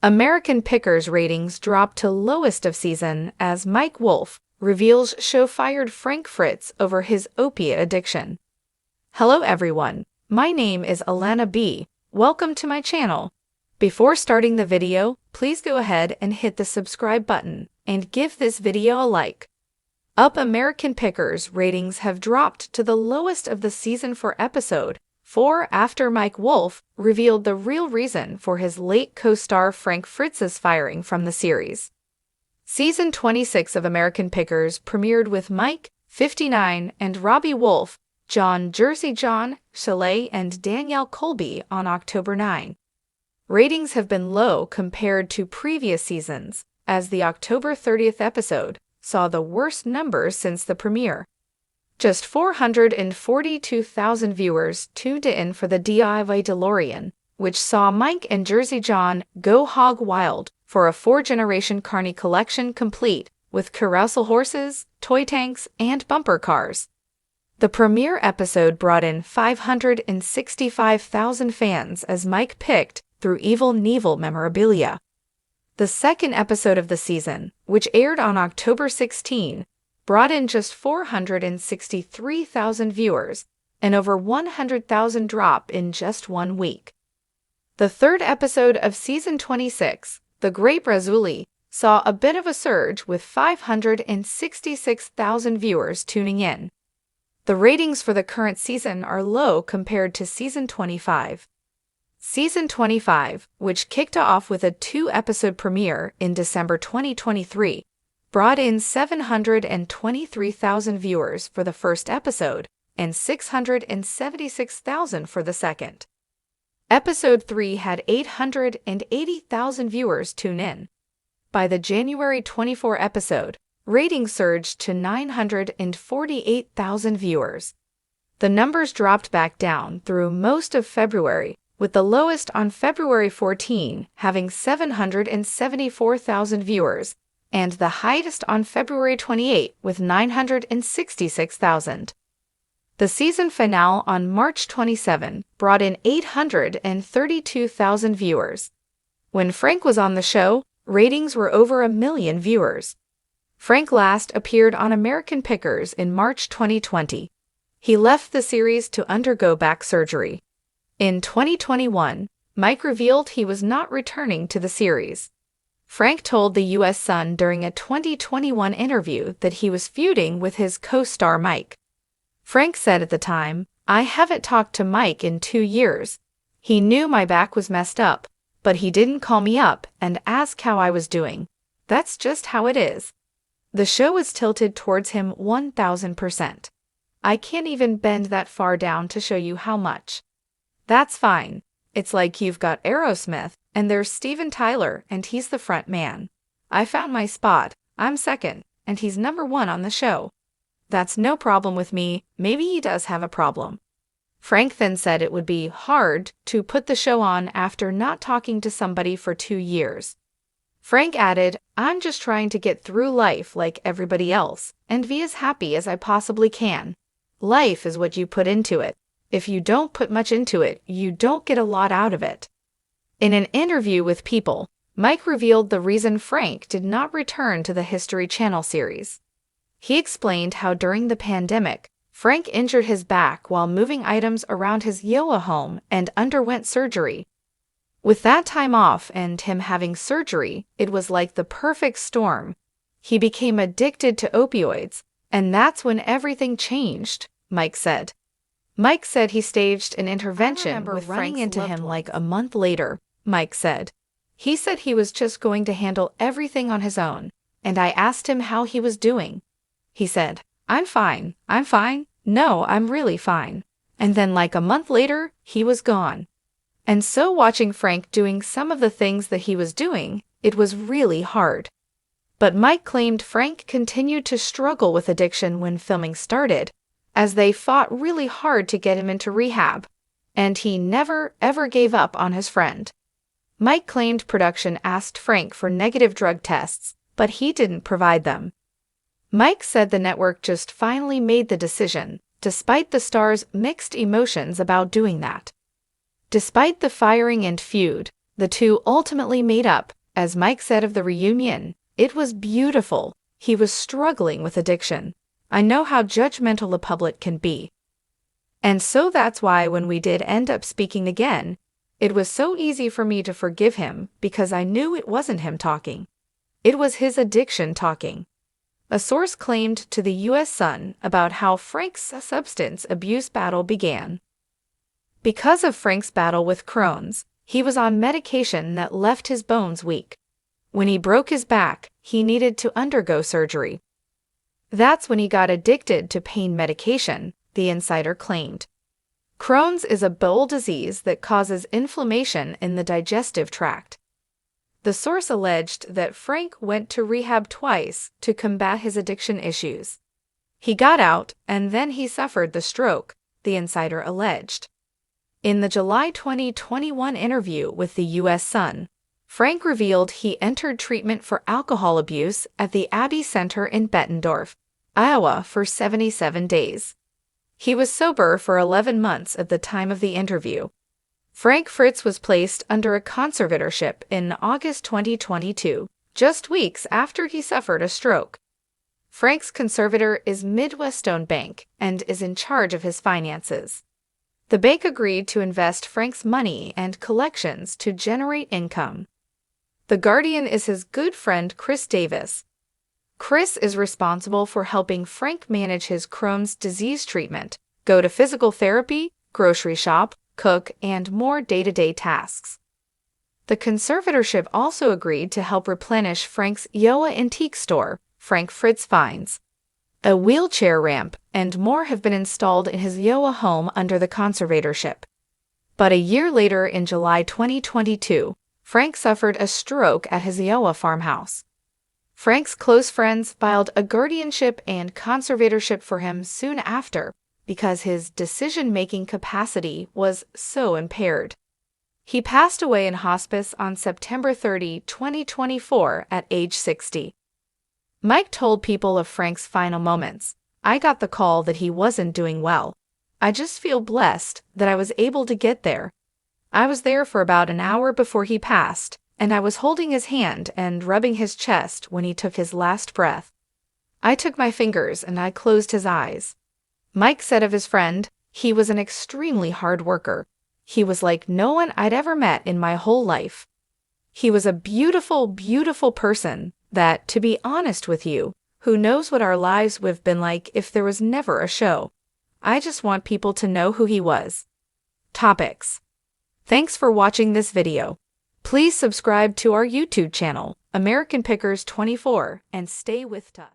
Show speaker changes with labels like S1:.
S1: Americanpickers ratings dropped to lowest of season as Mike Wolf reveals show fired Frank Fritz over his opiate addiction. Hello everyone, my name is Alana B. Welcome to my channel. Before starting the video, please go ahead and hit the subscribe button and give this video a like. Americanpickers ratings have dropped to the lowest of the season for episode 4 after Mike Wolf revealed the real reason for his late co-star Frank Fritz's firing from the series. Season 26 of Americanpickers premiered with Mike, 59, and Robbie Wolf, John Jersey John, Chalet, and Danielle Colby on October 9. Ratings have been low compared to previous seasons, as the October 30th episode saw the worst numbers since the premiere. Just 442,000 viewers tuned in for the DIY DeLorean, which saw Mike and Jersey John go hog wild for a 4-generation carny collection complete with carousel horses, toy tanks, and bumper cars. The premiere episode brought in 565,000 fans as Mike picked through Evel Knievel memorabilia. The second episode of the season, which aired on October 16, brought in just 463,000 viewers, an over 100,000 drop in just 1 week. The third episode of Season 26, The Great Brazzuli, saw a bit of a surge with 566,000 viewers tuning in. The ratings for the current season are low compared to Season 25. Season 25, which kicked off with a 2-episode premiere in December 2023, brought in 723,000 viewers for the first episode and 676,000 for the second. Episode 3 had 880,000 viewers tune in. By the January 24 episode, ratings surged to 948,000 viewers. The numbers dropped back down through most of February, with the lowest on February 14 having 774,000 viewers, and the highest on February 28 with 966,000. The season finale on March 27 brought in 832,000 viewers. When Frank was on the show, ratings were over 1 million viewers. Frank last appeared on Americanpickers in March 2020. He left the series to undergo back surgery. In 2021, Mike revealed he was not returning to the series. Frank told the U.S. Sun during a 2021 interview that he was feuding with his co-star Mike. Frank said at the time, "I haven't talked to Mike in 2 years. He knew my back was messed up, but he didn't call me up and ask how I was doing. That's just how it is." The show was tilted towards him 1,000%. "I can't even bend that far down to show you how much." That's fine. It's like you've got Aerosmith, and there's Steven Tyler, and he's the front man. I found my spot. I'm second, and he's number 1 on the show. That's no problem with me. Maybe he does have a problem. Frank then said it would be hard to put the show on after not talking to somebody for 2 years. Frank added, "I'm just trying to get through life like everybody else and be as happy as I possibly can. Life is what you put into it. If you don't put much into it, you don't get a lot out of it." In an interview with People, Mike revealed the reason Frank did not return to the History Channel series. He explained how during the pandemic, Frank injured his back while moving items around his Iowa home and underwent surgery. With that time off and him having surgery, it was like the perfect storm. He became addicted to opioids, and that's when everything changed, Mike said. Mike said he staged an intervention with running into him like a month later, Mike said. He said he was just going to handle everything on his own, and I asked him how he was doing. He said, I'm fine. No, I'm really fine. And then like a month later, he was gone. And so watching Frank doing some of the things that he was doing, it was really hard. But Mike claimed Frank continued to struggle with addiction when filming started, as they fought really hard to get him into rehab, and he never, ever gave up on his friend. Mike claimed production asked Frank for negative drug tests, but he didn't provide them. Mike said the network just finally made the decision, despite the star's mixed emotions about doing that. Despite the firing and feud, The two ultimately made up. As Mike said of the reunion, "It was beautiful. He was struggling with addiction. I know how judgmental the public can be. And so that's why when we did end up speaking again, it was so easy for me to forgive him because I knew it wasn't him talking. It was his addiction talking." A source claimed to the U.S. Sun about how Frank's substance abuse battle began. Because of Frank's battle with Crohn's, he was on medication that left his bones weak. When he broke his back, he needed to undergo surgery. That's when he got addicted to pain medication, the insider claimed. Crohn's is a bowel disease that causes inflammation in the digestive tract. The source alleged that Frank went to rehab twice to combat his addiction issues. He got out, and then he suffered the stroke, the insider alleged. In the July 2021 interview with the U.S. Sun, Frank revealed he entered treatment for alcohol abuse at the Abbey Center in Bettendorf, Iowa for 77 days. He was sober for 11 months at the time of the interview. Frank Fritz was placed under a conservatorship in August 2022, just weeks after he suffered a stroke. Frank's conservator is Midwestone Bank and is in charge of his finances. The bank agreed to invest Frank's money and collections to generate income. The Guardian is his good friend Chris Davis. Chris is responsible for helping Frank manage his Crohn's disease treatment, go to physical therapy, grocery shop, cook, and more day-to-day tasks. The conservatorship also agreed to help replenish Frank's Iowa antique store, Frank Fritz Finds. A wheelchair ramp and more have been installed in his Iowa home under the conservatorship. But a year later, in July 2022, Frank suffered a stroke at his Iowa farmhouse. Frank's close friends filed a guardianship and conservatorship for him soon after because his decision-making capacity was so impaired. He passed away in hospice on September 30, 2024, at age 60. Mike told People of Frank's final moments, "I got the call that he wasn't doing well. I just feel blessed that I was able to get there. I was there for about an hour before he passed, and I was holding his hand and rubbing his chest when he took his last breath. I took my fingers and I closed his eyes." Mike said of his friend, "He was an extremely hard worker. He was like no one I'd ever met in my whole life. He was a beautiful, beautiful person that, to be honest with you, who knows what our lives would have been like if there was never a show. I just want people to know who he was." Topics. Thanks for watching this video. Please subscribe to our YouTube channel, American Pickers 24, and stay with us.